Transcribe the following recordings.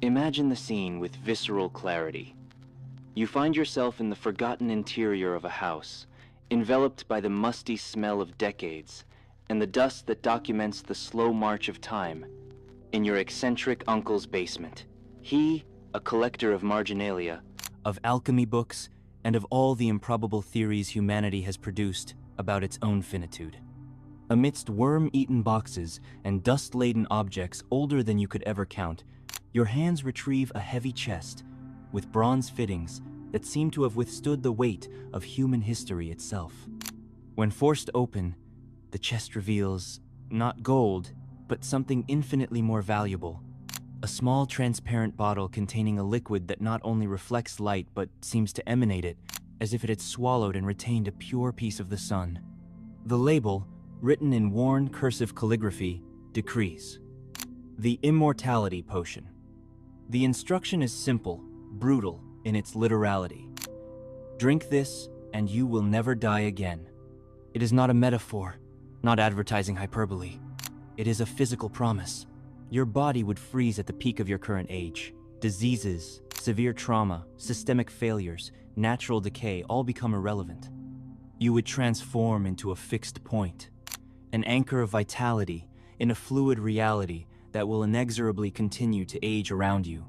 Imagine the scene with visceral clarity. You find yourself in the forgotten interior of a house, enveloped by the musty smell of decades and the dust that documents the slow march of time. In your eccentric uncle's basement, he, a collector of marginalia, of alchemy books, and of all the improbable theories humanity has produced about its own finitude. Amidst worm-eaten boxes and dust-laden objects older than you could ever count, your hands retrieve a heavy chest with bronze fittings that seem to have withstood the weight of human history itself. When forced open, the chest reveals not gold, but something infinitely more valuable. A small transparent bottle containing a liquid that not only reflects light but seems to emanate it, as if it had swallowed and retained a pure piece of the sun. The label, written in worn cursive calligraphy, decrees: the Immortality Potion. The instruction is simple, brutal in its literality. Drink this and you will never die again. It is not a metaphor, not advertising hyperbole. It is a physical promise. Your body would freeze at the peak of your current age. Diseases, severe trauma, systemic failures, natural decay all become irrelevant. You would transform into a fixed point, an anchor of vitality in a fluid reality that will inexorably continue to age around you.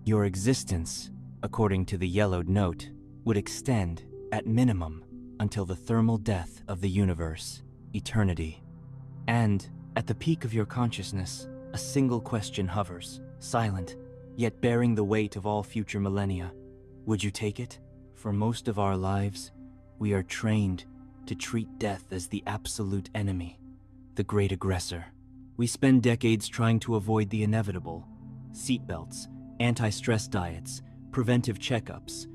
Your existence, according to the yellowed note, would extend, at minimum, until the thermal death of the universe, eternity. And, at the peak of your consciousness, a single question hovers, silent, yet bearing the weight of all future millennia. Would you take it? For most of our lives, we are trained to treat death as the absolute enemy, the great aggressor. We spend decades trying to avoid the inevitable: seatbelts, anti-stress diets, preventive checkups.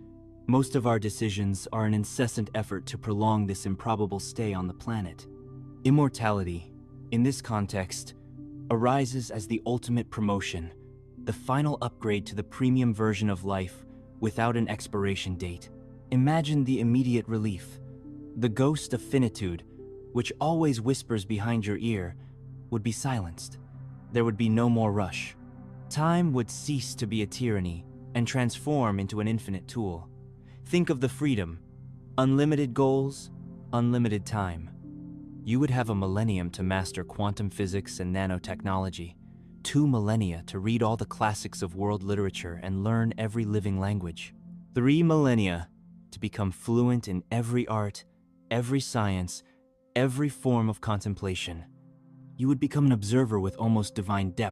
Most of our decisions are an incessant effort to prolong this improbable stay on the planet. Immortality, in this context, arises as the ultimate promotion, the final upgrade to the premium version of life without an expiration date. Imagine the immediate relief. The ghost of finitude, which always whispers behind your ear, would be silenced. There would be no more rush. Time would cease to be a tyranny and transform into an infinite tool. Think of the freedom: unlimited goals, unlimited time. You would have a millennium to master quantum physics and nanotechnology, 2 millennia to read all the classics of world literature and learn every living language, 3 millennia to become fluent in every art, every science, every form of contemplation. You would become an observer with almost divine depth.